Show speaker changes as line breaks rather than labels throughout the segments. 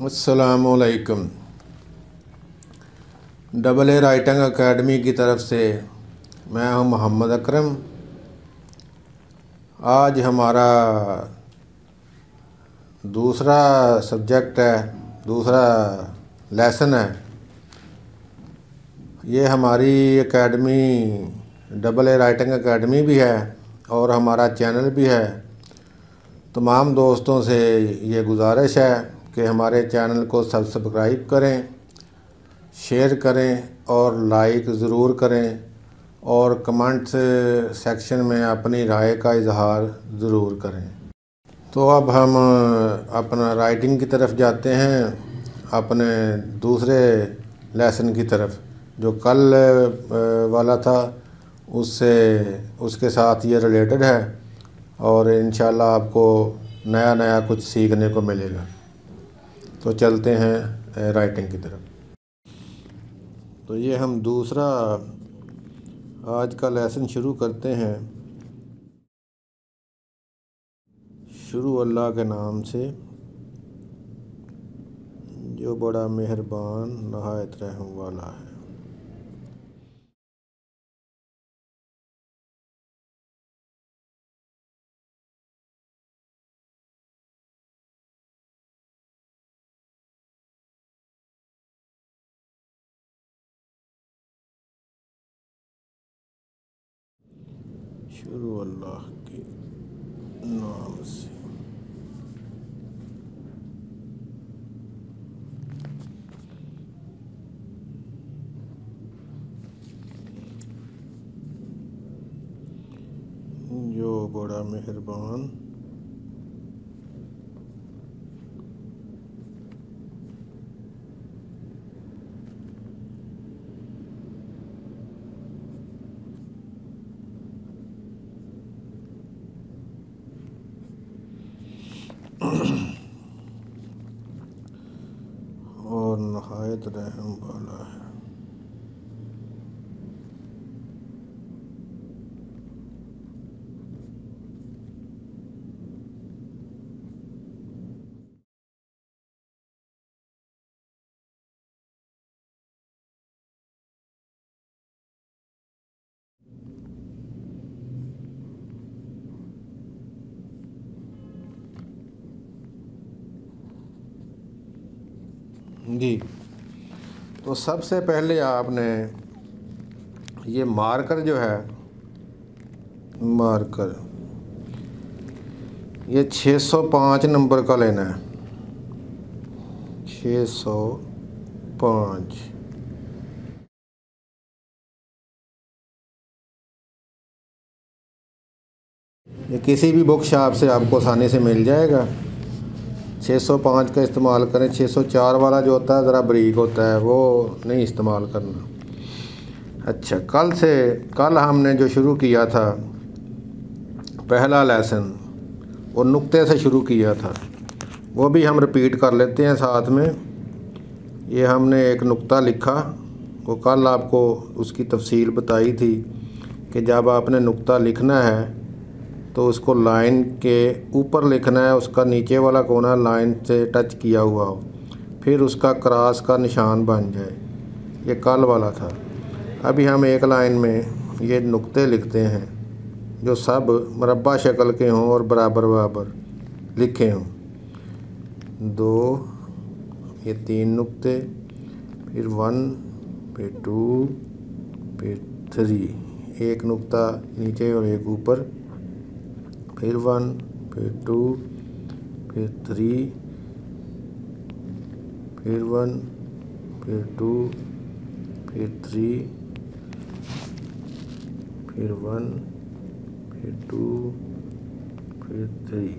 अस्सलामुअलैकुम। Double A writing academy की तरफ से मैं हूं मोहम्मद अकरम। आज हमारा दूसरा सब्जेक्ट है, दूसरा लेसन है। ये हमारी academy double A writing academy भी है और हमारा चैनल भी है। तमाम दोस्तों से ये गुजारिश है कि हमारे चैनल को सब्सक्राइब करें, शेयर करें और लाइक ज़रूर करें और कमेंट सेक्शन में अपनी राय का इजहार ज़रूर करें। तो अब हम अपना राइटिंग की तरफ जाते हैं, अपने दूसरे लेसन की तरफ जो कल वाला था उसके साथ ये रिलेटेड है और इंशाल्लाह आपको नया कुछ सीखने को मिलेगा। तो चलते हैं राइटिंग की तरफ। तो ये हम दूसरा आज का लेसन शुरू करते हैं। शुरू अल्लाह के नाम से जो बड़ा मेहरबान नहायत रहम वाला है। शुरू अल्लाह के नाम से। जो बड़ा मेहरबान और नहायत रहम वाला है। जी, तो सबसे पहले आपने ये मार्कर जो है, मार्कर ये 605 नंबर का लेना है। 605 ये किसी भी बुक शॉप से आपको आसानी से मिल जाएगा। 605 का इस्तेमाल करें। 604 वाला जो होता है ज़रा बारीक होता है, वो नहीं इस्तेमाल करना। अच्छा, कल हमने जो शुरू किया था पहला लेसन, वो नुक्ते से शुरू किया था, वो भी हम रिपीट कर लेते हैं साथ में। ये हमने एक नुक्ता लिखा, वो कल आपको उसकी तफसील बताई थी कि जब आपने नुक्ता लिखना है तो उसको लाइन के ऊपर लिखना है, उसका नीचे वाला कोना लाइन से टच किया हुआ हो, फिर उसका क्रॉस का निशान बन जाए। ये कल वाला था। अभी हम एक लाइन में ये नुक्ते लिखते हैं जो सब मुरब्बा शक्ल के हों और बराबर बराबर लिखे हों। 2, ये 3 नुक्ते, फिर 1, फिर 2, फिर 3, एक नुक्ता नीचे और एक ऊपर, फिर 1, फिर 2, फिर 3, फिर 1, फिर 2, फिर 3, फिर 1, फिर 2, फिर 3।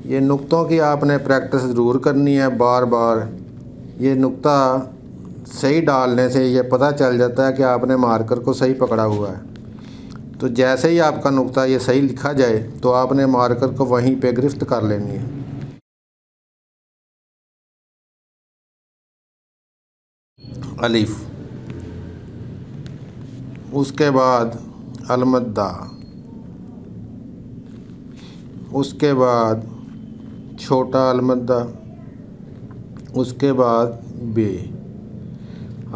ये नुक्तों की आपने प्रैक्टिस ज़रूर करनी है बार बार। ये नुक्ता सही डालने से ये पता चल जाता है कि आपने मार्कर को सही पकड़ा हुआ है। तो जैसे ही आपका नुक्ता ये सही लिखा जाए तो आपने मार्कर को वहीं पे गिरफ्त कर लेनी है। अलिफ, उसके बाद अलमद्दा, उसके बाद छोटा अलमद्दा, उसके बाद बे।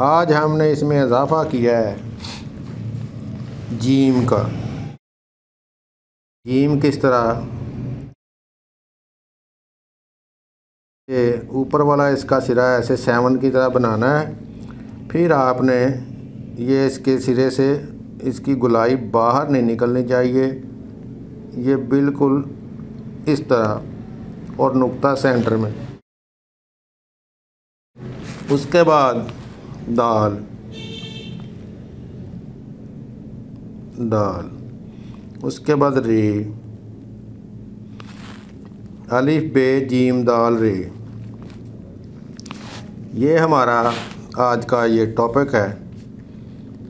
आज हमने इसमें इजाफ़ा किया है जीम का। जीम किस तरह, ये ऊपर वाला इसका सिरा ऐसे 7 की तरह बनाना है। फिर आपने ये इसके सिरे से इसकी गोलाई बाहर नहीं निकलनी चाहिए, ये बिल्कुल इस तरह, और नुक्ता सेंटर में। उसके बाद दाल, उसके बाद रे, अलिफ बे जीम दाल रे। ये हमारा आज का ये टॉपिक है।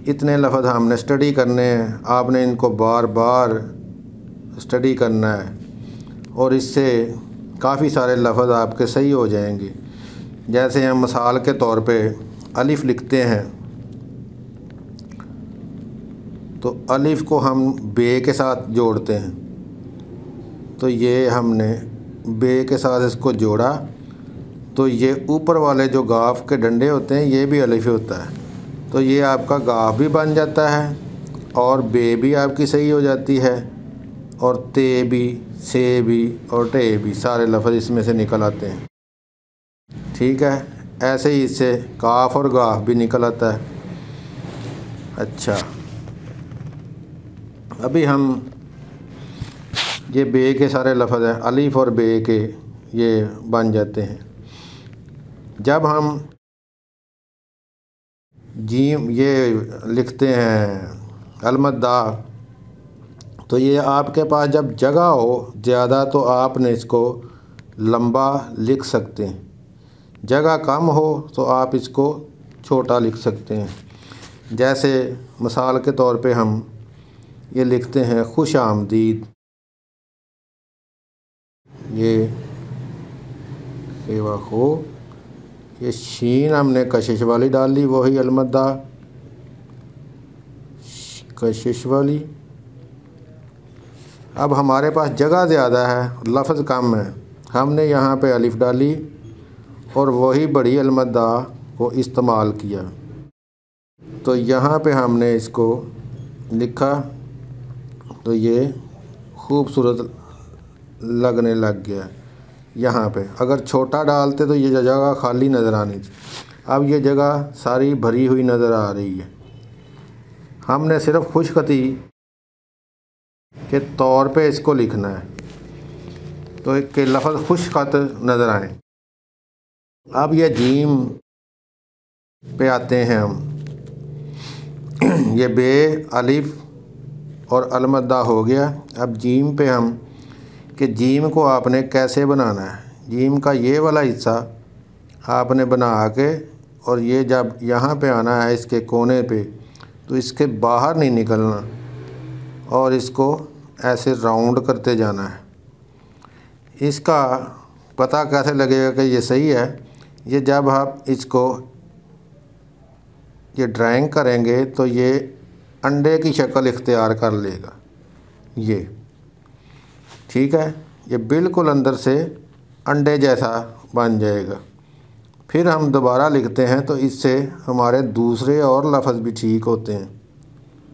इतने लफ्ज़ हमने स्टडी करने हैं, आपने इनको बार बार स्टडी करना है और इससे काफ़ी सारे लफ्ज़ आपके सही हो जाएंगे। जैसे हम मिसाल के तौर पे अलिफ़ लिखते हैं तो अलिफ़ को हम बे के साथ जोड़ते हैं, तो ये हमने बे के साथ इसको जोड़ा तो ये ऊपर वाले जो गाफ के डंडे होते हैं ये भी अलिफ़ होता है, तो ये आपका गाफ भी बन जाता है और बे भी आपकी सही हो जाती है और ते भी, से भी और टे भी, सारे लफ्ज़ इसमें से निकल आते हैं। ठीक है, ऐसे ही इससे काफ और गाफ भी निकल आता है। अच्छा, अभी हम ये बे के सारे लफ्ज़ हैं, अलिफ़ और बे के ये बन जाते हैं। जब हम जीम ये लिखते हैं अलमद्दा, तो ये आपके पास जब जगह हो ज़्यादा तो आपने इसको लंबा लिख सकते हैं, जगह कम हो तो आप इसको छोटा लिख सकते हैं। जैसे मिसाल के तौर पे हम ये लिखते हैं खुश आमदीद, ये सेवा खो, ये शीन हमने कशिश वाली डाल ली, वही अलमद्दा कशिश वाली। अब हमारे पास जगह ज़्यादा है, लफ्ज़ कम है, हमने यहाँ पे अलिफ़ डाली और वही बड़ी अलमद्दा को इस्तेमाल किया, तो यहाँ पे हमने इसको लिखा तो ये खूबसूरत लगने लग गया। यहाँ पे अगर छोटा डालते तो ये जगह खाली नज़र आनी थी, अब ये जगह सारी भरी हुई नज़र आ रही है। हमने सिर्फ खुशखती के तौर पे इसको लिखना है तो एक के लफ्ज़ खुशखत नज़र आए। अब ये जीम पे आते हैं हम, ये बे, अलिफ़ और अलमद्दा हो गया। अब जीम पे हम कि जीम को आपने कैसे बनाना है। जीम का ये वाला हिस्सा आपने बना के और ये जब यहाँ पे आना है इसके कोने पे, तो इसके बाहर नहीं निकलना और इसको ऐसे राउंड करते जाना है। इसका पता कैसे लगेगा कि ये सही है, ये जब आप इसको ये ड्राइंग करेंगे तो ये अंडे की शक्ल इख्तियार कर लेगा, ये ठीक है, ये बिल्कुल अंदर से अंडे जैसा बन जाएगा। फिर हम दोबारा लिखते हैं तो इससे हमारे दूसरे और लफ्ज़ भी ठीक होते हैं।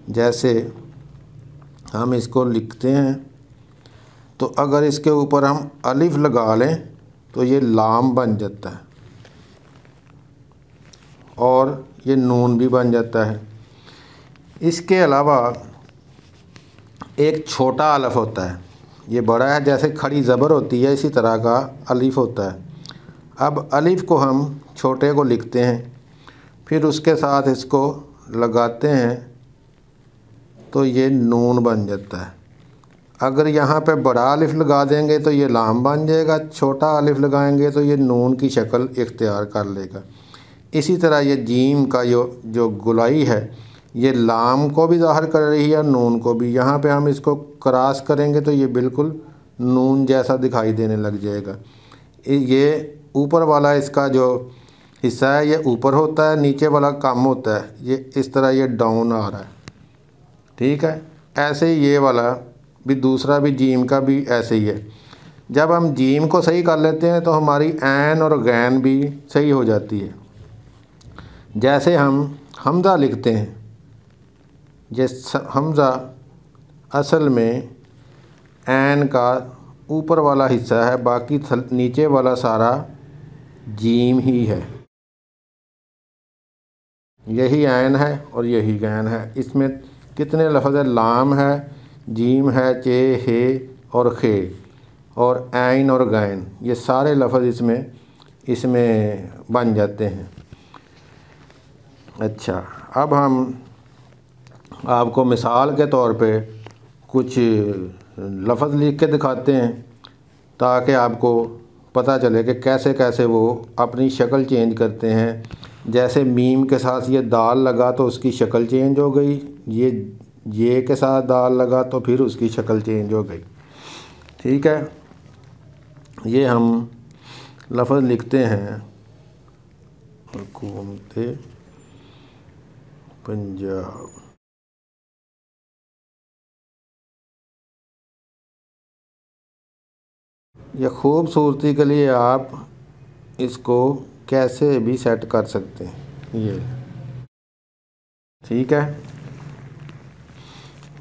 जैसे हम इसको लिखते हैं तो अगर इसके ऊपर हम अलिफ़ लगा लें तो ये लाम बन जाता है और ये नून भी बन जाता है। इसके अलावा एक छोटा अलिफ़ होता है, ये बड़ा है, जैसे खड़ी ज़बर होती है इसी तरह का अलिफ़ होता है। अब अलिफ़ को हम छोटे को लिखते हैं, फिर उसके साथ इसको लगाते हैं तो ये नून बन जाता है। अगर यहाँ पे बड़ा अलिफ़ लगा देंगे तो ये लाम बन जाएगा, छोटा अलिफ़ लगाएंगे तो ये नून की शक्ल इख्तियार कर लेगा। इसी तरह ये जीम का जो गोलाई है ये लाम को भी ज़ाहिर कर रही है, नून को भी। यहाँ पे हम इसको क्रॉस करेंगे तो ये बिल्कुल नून जैसा दिखाई देने लग जाएगा। ये ऊपर वाला इसका जो हिस्सा है ये ऊपर होता है, नीचे वाला कम होता है, ये इस तरह ये डाउन आ रहा है, ठीक है। ऐसे ही ये वाला भी, दूसरा भी जीम का भी ऐसे ही है। जब हम जीम को सही कर लेते हैं तो हमारी ऐन और गैन भी सही हो जाती है। जैसे हम हमज़ा लिखते हैं, हमज़ा असल में ऐन का ऊपर वाला हिस्सा है, बाकी नीचे वाला सारा जीम ही है। यही ऐन है और यही गैन है। इसमें कितने लफ्ज़ है? लाम है, जीम है, चे, हे और खे और ऐन और गैन, ये सारे लफ्ज़ इसमें बन जाते हैं। अच्छा, अब हम आपको मिसाल के तौर पे कुछ लफ्ज़ लिख के दिखाते हैं ताकि आपको पता चले कि कैसे कैसे वो अपनी शक्ल चेंज करते हैं। जैसे मीम के साथ ये दाल लगा तो उसकी शक्ल चेंज हो गई, ये के साथ दाल लगा तो फिर उसकी शक्ल चेंज हो गई। ठीक है, ये हम लफ्ज़ लिखते हैं हुकूमत पंजाब। यह खूबसूरती के लिए आप इसको कैसे भी सेट कर सकते हैं। ये ठीक है।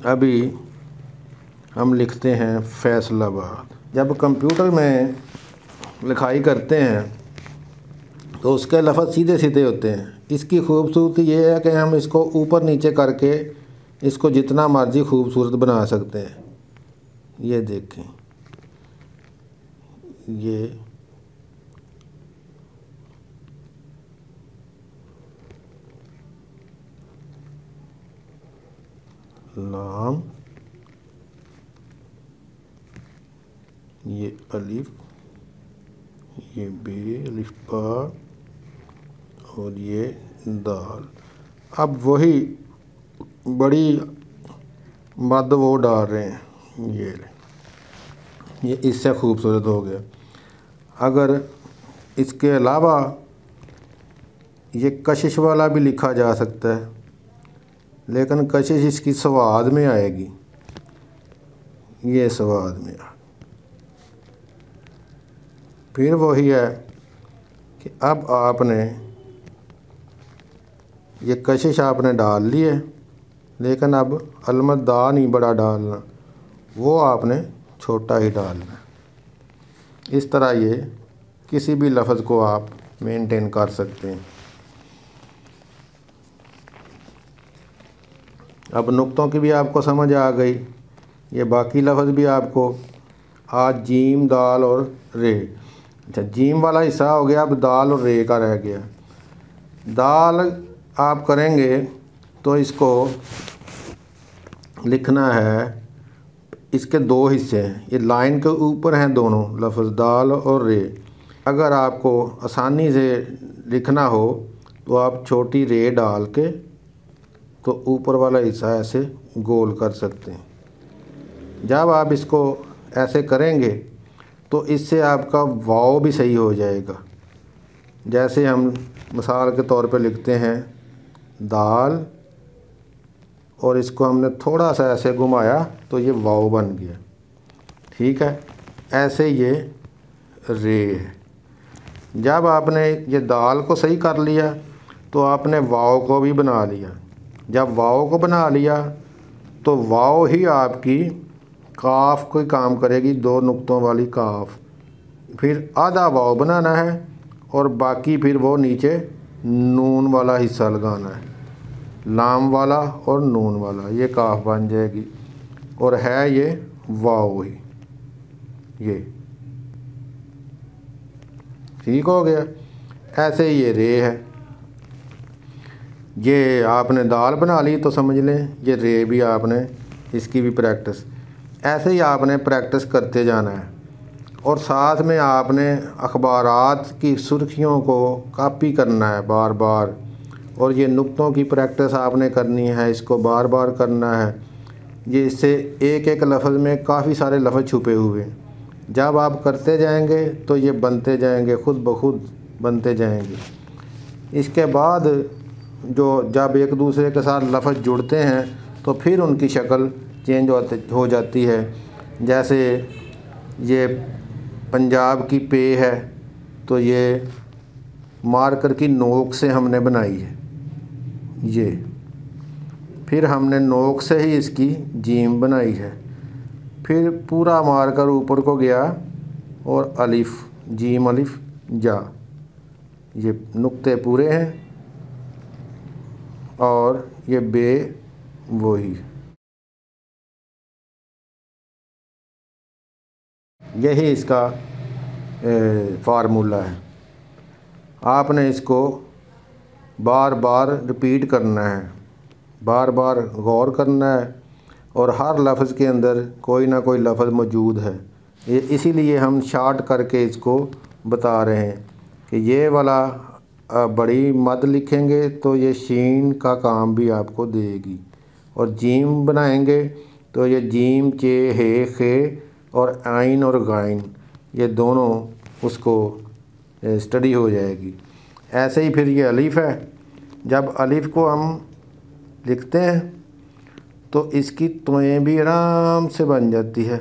अभी हम लिखते हैं फैसलाबाद। जब कंप्यूटर में लिखाई करते हैं तो उसके लफ्ज़ सीधे सीधे होते हैं। इसकी खूबसूरती ये है कि हम इसको ऊपर नीचे करके इसको जितना मर्ज़ी खूबसूरत बना सकते हैं। ये देखें, ये लाम, ये अलिफ, ये बे अलिफ बा और ये दाल। अब वही बड़ी मद वो डाल रहे हैं, ये इससे खूबसूरत हो गया। अगर इसके अलावा ये कशिश वाला भी लिखा जा सकता है, लेकिन कशिश इसकी सवाद में आएगी, ये सवाद में आ। फिर वही है कि अब आपने ये कशिश आपने डाल ली है, लेकिन अब अलमत दा नहीं बड़ा डालना, वो आपने छोटा ही डालना। इस तरह ये किसी भी लफ्ज़ को आप मेंटेन कर सकते हैं। अब नुक्तों की भी आपको समझ आ गई। ये बाकी लफ्ज़ भी आपको आज जीम, दाल और रे। अच्छा, जीम वाला हिस्सा हो गया, अब दाल और रे का रह गया। दाल आप करेंगे तो इसको लिखना है, इसके दो हिस्से हैं, ये लाइन के ऊपर हैं दोनों लफ्ज़ दाल और रे। अगर आपको आसानी से लिखना हो तो आप छोटी रे डाल के तो ऊपर वाला हिस्सा ऐसे गोल कर सकते हैं। जब आप इसको ऐसे करेंगे तो इससे आपका वाव भी सही हो जाएगा। जैसे हम मिसाल के तौर पे लिखते हैं दाल और इसको हमने थोड़ा सा ऐसे घुमाया तो ये वाव बन गया। ठीक है, ऐसे ये रे है। जब आपने ये दाल को सही कर लिया तो आपने वाव को भी बना लिया। जब वाव को बना लिया तो वाव ही आपकी काफ कोई काम करेगी, दो नुक्तों वाली काफ। फिर आधा वाव बनाना है और बाकी फिर वो नीचे नून वाला हिस्सा लगाना है, लाम वाला और नून वाला, ये काफ बन जाएगी और है ये वाव ही। ये ठीक हो गया। ऐसे ही ये रे है। ये आपने दाल बना ली तो समझ लें ये रे भी आपने इसकी भी प्रैक्टिस ऐसे ही आपने प्रैक्टिस करते जाना है। और साथ में आपने अखबारात की सुर्खियों को कॉपी करना है बार बार, और ये नुक्तों की प्रैक्टिस आपने करनी है, इसको बार बार करना है। ये इससे एक एक लफ्ज़ में काफ़ी सारे लफ्ज़ छुपे हुए हैं। जब आप करते जाएंगे तो ये बनते जाएंगे, खुद ब खुद बनते जाएंगे। इसके बाद जब एक दूसरे के साथ लफ्ज़ जुड़ते हैं तो फिर उनकी शक्ल चेंज हो जाती है। जैसे ये पंजाब की पे है तो ये मार्कर की नोक से हमने बनाई है ये। फिर हमने नोक से ही इसकी जीम बनाई है। फिर पूरा मार्कर ऊपर को गया और अलिफ, जीम अलिफ जा, ये नुक्ते पूरे हैं और ये बे वही। यही इसका फार्मूला है। आपने इसको बार बार रिपीट करना है, बार बार गौर करना है और हर लफ्ज़ के अंदर कोई ना कोई लफ्ज़ मौजूद है। ये इसीलिए हम शार्ट करके इसको बता रहे हैं कि ये वाला बड़ी मद लिखेंगे तो ये शीन का काम भी आपको देगी, और जीम बनाएंगे तो ये जीम, चे, हे, खे और आइन और गाइन ये दोनों उसको स्टडी हो जाएगी। ऐसे ही फिर ये अलिफ़ है। जब अलिफ़ को हम लिखते हैं तो इसकी तोएं भी आराम से बन जाती है।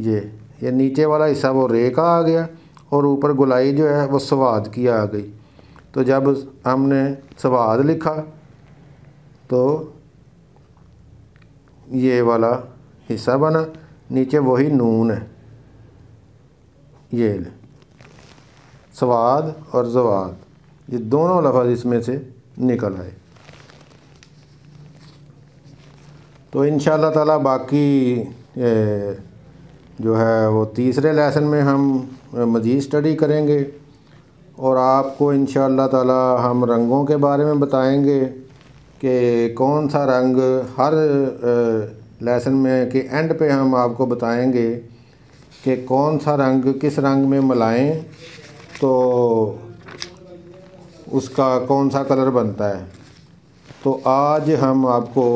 ये नीचे वाला हिस्सा वो रे का आ गया और ऊपर गुलाई जो है वो सवाद की आ गई। तो जब हमने सवाद लिखा तो ये वाला हिस्सा बना, नीचे वही नून है, ये सवाद और जवाद, ये दोनों लफ्ज़ इसमें से निकल आए। तो इंशाअल्लाह ताला बाकी जो है वो तीसरे लेसन में हम मज़ीद स्टडी करेंगे और आपको इंशाअल्लाह ताला हम रंगों के बारे में बताएंगे कि कौन सा रंग हर लेसन में के एंड पे हम आपको बताएंगे कि कौन सा रंग किस रंग में मिलाएं तो उसका कौन सा कलर बनता है। तो आज हम आपको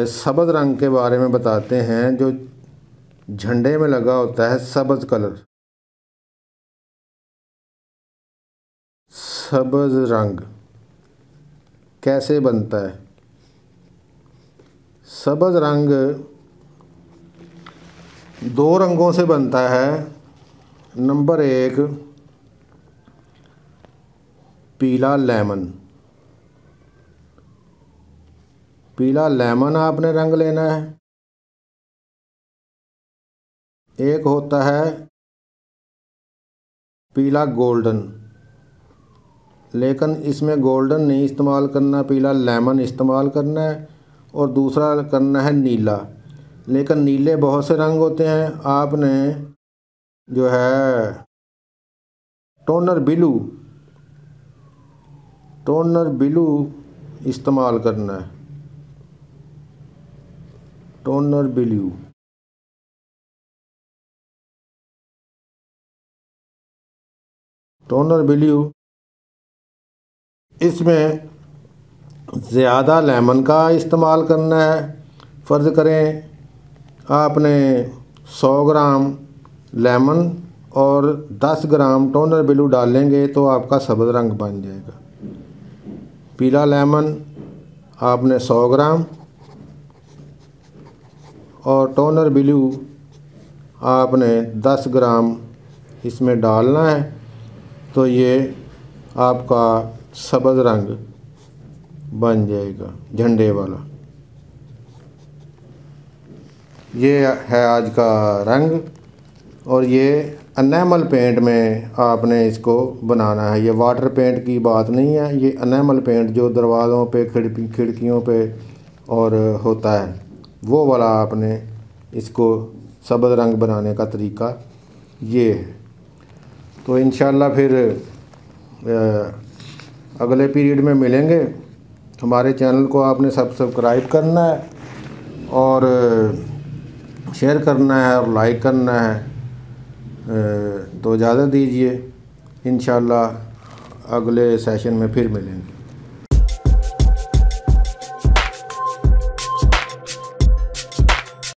सब्ज़ रंग के बारे में बताते हैं, जो झंडे में लगा होता है सब्ज़ कलर। सब्ज़ रंग कैसे बनता है? सब्ज़ रंग दो रंगों से बनता है। नंबर 1 पीला लेमन। पीला लेमन आपने रंग लेना है। एक होता है पीला गोल्डन, लेकिन इसमें गोल्डन नहीं इस्तेमाल करना, पीला लेमन इस्तेमाल करना है। और दूसरा करना है नीला, लेकिन नीले बहुत से रंग होते हैं। आपने जो है टोनर ब्लू इस्तेमाल करना है। टोनर ब्लू इसमें ज़्यादा लेमन का इस्तेमाल करना है। फ़र्ज़ करें आपने 100 ग्राम लेमन और 10 ग्राम टोनर ब्लू डालेंगे तो आपका सब्ज़ रंग बन जाएगा। पीला लेमन आपने 100 ग्राम और टोनर ब्लू आपने 10 ग्राम इसमें डालना है तो ये आपका सब्ज़ रंग बन जाएगा झंडे वाला। ये है आज का रंग और ये एनेमल पेंट में आपने इसको बनाना है। ये वाटर पेंट की बात नहीं है, ये एनेमल पेंट जो दरवाज़ों पे, खिड़कियों पे और होता है वो वाला आपने इसको सब्ज़ रंग बनाने का तरीका ये है। तो इंशाल्लाह फिर अगले पीरियड में मिलेंगे। हमारे चैनल को आपने सब्सक्राइब करना है और शेयर करना है और लाइक करना है। तो इजाज़त दीजिए, इंशाल्लाह अगले सेशन में फिर मिलेंगे।